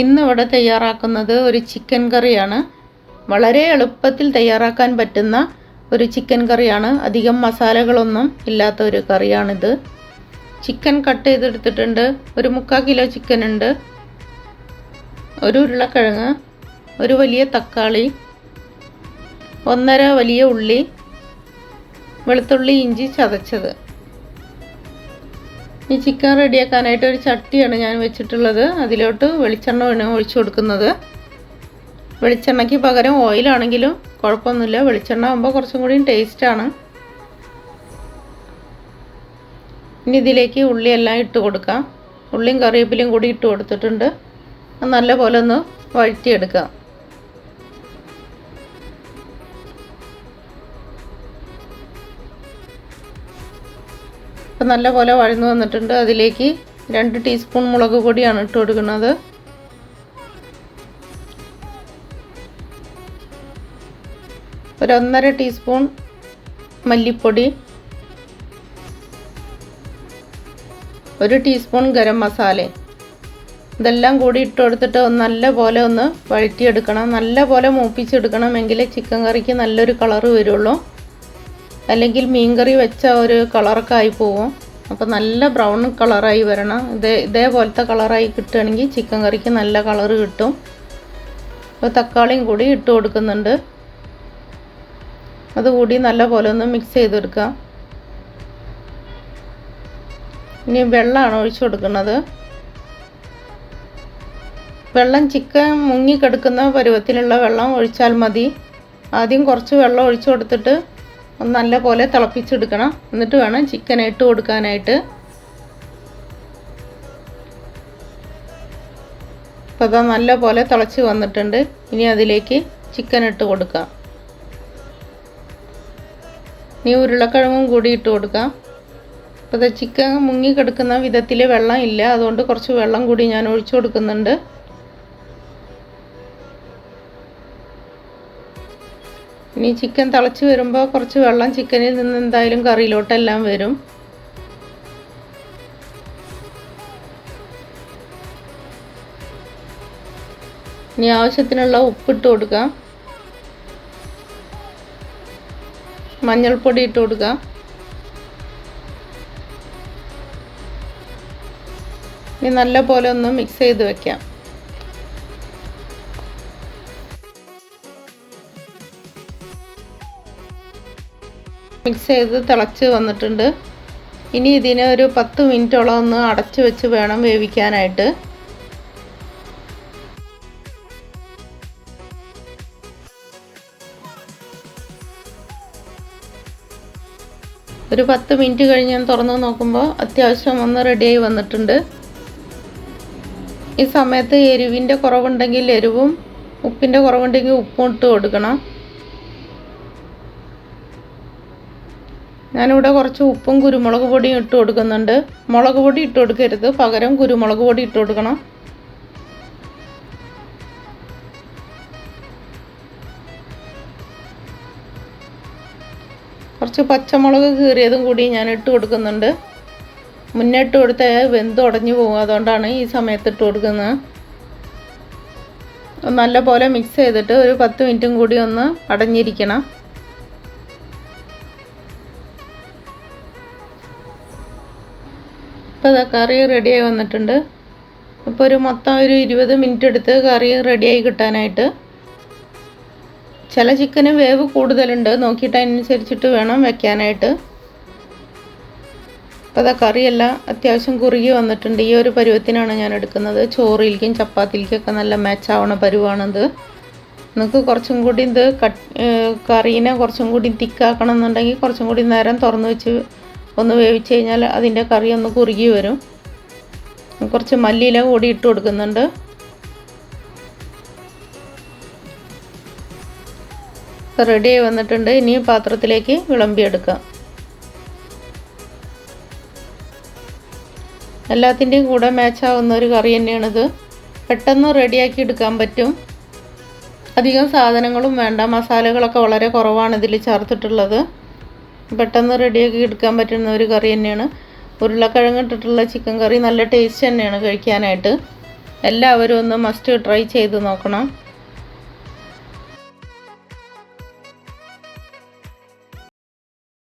ഇന്നിവിടെ തയ്യാറാക്കുന്നത് ഒരു ചിക്കൻ കറിയാണ്. വളരെ എളുപ്പത്തിൽ തയ്യാറാക്കാൻ പറ്റുന്ന ഒരു ചിക്കൻ കറിയാണ്. അധികം മസാലകളൊന്നും ഇല്ലാത്ത ഒരു കറിയാണിത്. ചിക്കൻ കട്ട് ചെയ്തെടുത്തിട്ടുണ്ട്. ഒരു 3/4 കിലോ ചിക്കൻ ഉണ്ട്. ഒരു ഉരുളക്കിഴങ്ങ്, ഒരു വലിയ തക്കാളി, 1.5 വലിയ ഉള്ളി, വെളുത്തുള്ളി, ഇഞ്ചി ചതച്ചത്. ഈ ചിക്കൻ റെഡിയാക്കാനായിട്ട് ഒരു ചട്ടിയാണ് ഞാൻ വെച്ചിട്ടുള്ളത്. അതിലോട്ട് വെളിച്ചെണ്ണ ഒഴിച്ചു കൊടുക്കുന്നത്. വെളിച്ചെണ്ണയ്ക്ക് പകരം ഓയിലാണെങ്കിലും കുഴപ്പമൊന്നുമില്ല. വെളിച്ചെണ്ണ ആകുമ്പോൾ കുറച്ചും കൂടി ടേസ്റ്റാണ്. ഇനി ഇതിലേക്ക് ഉള്ളിയെല്ലാം ഇട്ട് കൊടുക്കാം. ഉള്ളിയും കറിവേപ്പിലയും കൂടി ഇട്ട് കൊടുത്തിട്ടുണ്ട്. നല്ലപോലെ ഒന്ന് വഴറ്റിയെടുക്കാം. ഇപ്പം നല്ലപോലെ വഴന്നു വന്നിട്ടുണ്ട്. അതിലേക്ക് 2 ടീസ്പൂൺ മുളക് പൊടിയാണ് ഇട്ട് കൊടുക്കുന്നത്. ഒരു 1.5 ടീസ്പൂൺ മല്ലിപ്പൊടി, 1 ടീസ്പൂൺ ഗരം മസാല. ഇതെല്ലാം കൂടി ഇട്ട് കൊടുത്തിട്ട് നല്ലപോലെ ഒന്ന് വഴറ്റിയെടുക്കണം. നല്ലപോലെ മൂപ്പിച്ചെടുക്കണം. എങ്കിലേ ചിക്കൻ കറിക്ക് നല്ലൊരു കളറ് വരുള്ളൂ. അല്ലെങ്കിൽ മീൻകറി വെച്ച ഒരു കളറൊക്കെ ആയി പോവും. അപ്പോൾ നല്ല ബ്രൗൺ കളറായി വരണം. ഇതേപോലത്തെ കളറായി കിട്ടുകയാണെങ്കിൽ ചിക്കൻ കറിക്ക് നല്ല കളറ് കിട്ടും. അപ്പോൾ തക്കാളിയും കൂടി ഇട്ട് കൊടുക്കുന്നുണ്ട്. അതുകൂടി നല്ലപോലെ ഒന്ന് മിക്സ് ചെയ്തെടുക്കാം. ഇനി വെള്ളമാണ് ഒഴിച്ചു കൊടുക്കുന്നത്. വെള്ളം ചിക്കൻ മുങ്ങിക്കെടുക്കുന്ന പരുവത്തിലുള്ള വെള്ളം ഒഴിച്ചാൽ മതി. ആദ്യം കുറച്ച് വെള്ളം ഒഴിച്ചു കൊടുത്തിട്ട് നല്ലപോലെ തിളപ്പിച്ചെടുക്കണം. എന്നിട്ട് വേണം ചിക്കൻ ഇട്ട് കൊടുക്കാനായിട്ട്. അപ്പോൾ അത് നല്ലപോലെ തിളച്ച് വന്നിട്ടുണ്ട്. ഇനി അതിലേക്ക് ചിക്കൻ ഇട്ട് കൊടുക്കാം. ഇനി ഉരുളക്കിഴങ്ങും കൂടി ഇട്ട് കൊടുക്കാം. അപ്പോൾ അത് ചിക്കൻ മുങ്ങിക്കെടുക്കുന്ന വിധത്തിൽ വെള്ളം ഇല്ല. അതുകൊണ്ട് കുറച്ച് വെള്ളം കൂടി ഞാൻ ഒഴിച്ചു കൊടുക്കുന്നുണ്ട്. ഇനി ചിക്കൻ തിളച്ച് വരുമ്പോൾ കുറച്ച് വെള്ളം ചിക്കനിൽ നിന്ന് എന്തായാലും കറിയിലോട്ടെല്ലാം വരും. ഇനി ആവശ്യത്തിനുള്ള ഉപ്പിട്ട് കൊടുക്കാം. മഞ്ഞൾപ്പൊടി ഇട്ട് കൊടുക്കാം. ഇനി നല്ലപോലെ ഒന്ന് മിക്സ് ചെയ്ത് വെക്കാം. മിക്സ് ചെയ്ത് തിളച്ച് വന്നിട്ടുണ്ട്. ഇനി ഇതിനെ ഒരു 10 മിനിറ്റോളം ഒന്ന് അടച്ച് വെച്ച് വേണം വേവിക്കാനായിട്ട്. ഒരു 10 മിനിറ്റ് കഴിഞ്ഞ് ഞാൻ തുറന്ന് നോക്കുമ്പോൾ അത്യാവശ്യം ഒന്ന് റെഡിയായി വന്നിട്ടുണ്ട്. ഈ സമയത്ത് എരിവിൻ്റെ കുറവുണ്ടെങ്കിൽ എരിവും, ഉപ്പിൻ്റെ കുറവുണ്ടെങ്കിൽ ഉപ്പും ഇട്ട് കൊടുക്കണം. ഞാനിവിടെ കുറച്ച് ഉപ്പും കുരുമുളക് പൊടിയും ഇട്ട് കൊടുക്കുന്നുണ്ട്. മുളക് പൊടി ഇട്ട് കൊടുക്കരുത്, പകരം കുരുമുളക് പൊടി ഇട്ട് കൊടുക്കണം. കുറച്ച് പച്ചമുളക് കീറിയതും കൂടി ഞാൻ ഇട്ട് കൊടുക്കുന്നുണ്ട്. മുന്നേ ഇട്ട് കൊടുത്താൽ വെന്ത് ഉടഞ്ഞു പോകും. അതുകൊണ്ടാണ് ഈ സമയത്ത് ഇട്ട് കൊടുക്കുന്നത്. നല്ലപോലെ മിക്സ് ചെയ്തിട്ട് ഒരു 10 മിനിറ്റും കൂടി ഒന്ന് അടഞ്ഞിരിക്കണം. ഇപ്പോൾ കറി റെഡിയായി വന്നിട്ടുണ്ട്. ഇപ്പോൾ ഒരു മൊത്തം ഒരു 20 മിനിറ്റ് എടുത്ത് കറി റെഡിയായി കിട്ടാനായിട്ട്. ചില ചിക്കന് വേവ് കൂടുതലുണ്ട്. നോക്കിയിട്ട് അതിനനുസരിച്ചിട്ട് വേണം വെക്കാനായിട്ട്. അപ്പോൾ കറിയെല്ലാം അത്യാവശ്യം കുറുകി വന്നിട്ടുണ്ട്. ഈ ഒരു പരുവത്തിനാണ് ഞാൻ എടുക്കുന്നത്. ചോറിലേക്കും ചപ്പാത്തിലേക്കൊക്കെ നല്ല മാച്ചാവണ പരുവാണിത്. നിങ്ങൾക്ക് കുറച്ചും കൂടി ഇത് കറീനെ കുറച്ചും കൂടി തിക്കാക്കണം എന്നുണ്ടെങ്കിൽ കുറച്ചും കൂടി നേരം തുറന്ന് വെച്ച് ഒന്ന് വേവിച്ച് കഴിഞ്ഞാൽ അതിൻ്റെ കറി ഒന്ന് കുറുകി വരും. കുറച്ച് മല്ലിയില കൂടി ഇട്ട് കൊടുക്കുന്നുണ്ട്. റെഡിയായി വന്നിട്ടുണ്ട്. ഇനി പാത്രത്തിലേക്ക് വിളമ്പിയെടുക്കാം. എല്ലാത്തിൻ്റെയും കൂടെ മാച്ചാവുന്ന ഒരു കറി തന്നെയാണിത്. പെട്ടെന്ന് റെഡിയാക്കി എടുക്കാൻ പറ്റും. അധികം സാധനങ്ങളും വേണ്ട. മസാലകളൊക്കെ വളരെ കുറവാണ് ഇതിൽ ചേർത്തിട്ടുള്ളത്. പെട്ടെന്ന് റെഡിയാക്കി എടുക്കാൻ പറ്റുന്ന ഒരു കറി തന്നെയാണ്. ഉരുളക്കിഴങ്ങ് ഇട്ടിട്ടുള്ള ചിക്കൻ കറി നല്ല ടേസ്റ്റ് തന്നെയാണ് കഴിക്കാനായിട്ട്. എല്ലാവരും ഒന്ന് മസ്റ്റ് ട്രൈ ചെയ്ത് നോക്കണം.